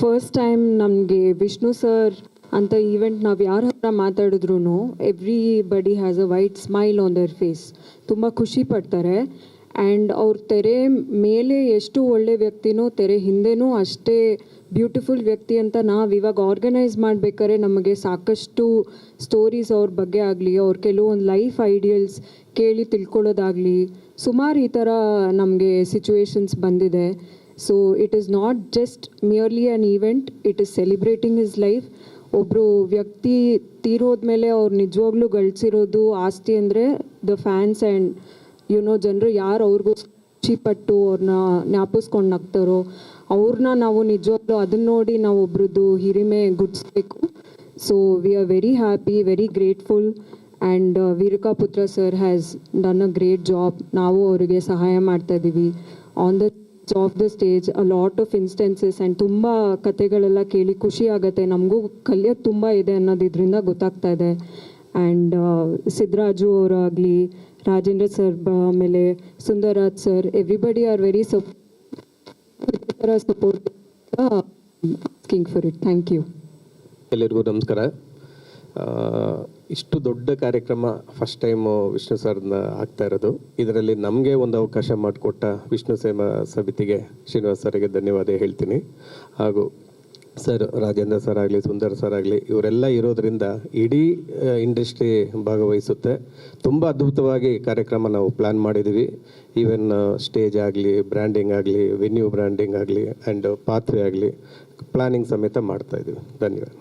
First time ನಮಗೆ Vishnu sir ಅಂತ event ನಾವು ಯಾರ ಹತ್ರ ಮಾತಾಡಿದ್ರು everybody has a white smile on their face. ತುಂಬ ಖುಷಿ ಪಡ್ತಾರೆ. ಆ್ಯಂಡ್ ಅವ್ರ ತೆರೆ ಮೇಲೆ ಎಷ್ಟು ಒಳ್ಳೆ ವ್ಯಕ್ತಿನೋ ತೆರೆ ಹಿಂದೆನೂ ಅಷ್ಟೇ ಬ್ಯೂಟಿಫುಲ್ ವ್ಯಕ್ತಿ ಅಂತ ನಾವು ಇವಾಗ ಆರ್ಗನೈಸ್ ಮಾಡಬೇಕಾದ್ರೆ ನಮಗೆ ಸಾಕಷ್ಟು ಸ್ಟೋರೀಸ್ ಅವ್ರ ಬಗ್ಗೆ ಆಗಲಿ, ಅವ್ರ ಕೆಲವೊಂದು ಲೈಫ್ ಐಡಿಯಲ್ಸ್ ಕೇಳಿ ತಿಳ್ಕೊಳ್ಳೋದಾಗಲಿ, ಸುಮಾರು ಈ ಥರ ನಮಗೆ ಸಿಚುವೇಶನ್ಸ್ ಬಂದಿದೆ. So it is not just merely an event, it is celebrating his life. ಒಬ್ಬರು ವ್ಯಕ್ತಿ ತೀರೋದ್ಮೇಲೆ ಅವ್ರು ನಿಜವಾಗ್ಲೂ ಗಳಿಸಿರೋದು ಆಸ್ತಿ ಅಂದರೆ ದ ಫ್ಯಾನ್ಸ್ ಆ್ಯಂಡ್ ಜನರು ಯಾರು ಅವ್ರಿಗೂ ಖುಷಿಪಟ್ಟು ಅವ್ರನ್ನ ಜ್ಞಾಪಿಸ್ಕೊಂಡು ನಗ್ತಾರೋ ಅವ್ರನ್ನ ನಾವು ನಿಜವಾಗ್ಲೂ ಅದನ್ನ ನೋಡಿ ನಾವು ಒಬ್ರದ್ದು ಹಿರಿಮೆ ಗುಡ್ಸ್ಬೇಕು. So we are very happy, very grateful. And Veerakaputra sir has done a great job. ನಾವು ಅವರಿಗೆ ಸಹಾಯ ಮಾಡ್ತಾ ಇದ್ದೀವಿ on the off the stage. A lot of instances and ತುಂಬ ಕತೆಗಳೆಲ್ಲ ಕೇಳಿ ಖುಷಿ ಆಗುತ್ತೆ. ನಮಗೂ ಕಲಿಯೋದು ತುಂಬ ಇದೆ ಅನ್ನೋದು ಇದರಿಂದ ಗೊತ್ತಾಗ್ತಾ ಇದೆ. ಆ್ಯಂಡ್ ಸಿದ್ದರಾಜು ಅವರಾಗಲಿ, ರಾಜೇಂದ್ರ ಸರ್, ಆಮೇಲೆ Sundararaj sir, everybody are very support asking for it. Thank you. ಎಲ್ಲರಿಗೂ ನಮಸ್ಕಾರ. ಇಷ್ಟು ದೊಡ್ಡ ಕಾರ್ಯಕ್ರಮ ಫಸ್ಟ್ ಟೈಮು ವಿಷ್ಣು ಸರ್ನ ಆಗ್ತಾ ಇರೋದು. ಇದರಲ್ಲಿ ನಮಗೆ ಒಂದು ಅವಕಾಶ ಮಾಡಿಕೊಟ್ಟ ವಿಷ್ಣು ಸೇವಾ ಸಮಿತಿಗೆ, ಶ್ರೀನಿವಾಸ್ ಸರ್ಗೆ ಧನ್ಯವಾದ ಹೇಳ್ತೀನಿ. ಹಾಗೂ ಸರ್, ರಾಜೇಂದ್ರ ಸರ್ ಆಗಲಿ, ಸುಂದರ್ ಸರ್ ಆಗಲಿ, ಇವರೆಲ್ಲ ಇರೋದರಿಂದ ಇಡೀ ಇಂಡಸ್ಟ್ರಿ ಭಾಗವಹಿಸುತ್ತೆ. ತುಂಬ ಅದ್ಭುತವಾಗಿ ಕಾರ್ಯಕ್ರಮ ನಾವು ಪ್ಲ್ಯಾನ್ ಮಾಡಿದ್ದೀವಿ. ಈವನ್ ಸ್ಟೇಜ್ ಆಗಲಿ, ಬ್ರ್ಯಾಂಡಿಂಗ್ ಆಗಲಿ, ವೆನ್ಯೂ ಬ್ರ್ಯಾಂಡಿಂಗ್ ಆಗಲಿ ಆ್ಯಂಡ್ ಪಾತ್ವೆ ಆಗಲಿ ಪ್ಲಾನಿಂಗ್ ಸಮೇತ ಮಾಡ್ತಾಯಿದ್ದೀವಿ. ಧನ್ಯವಾದ.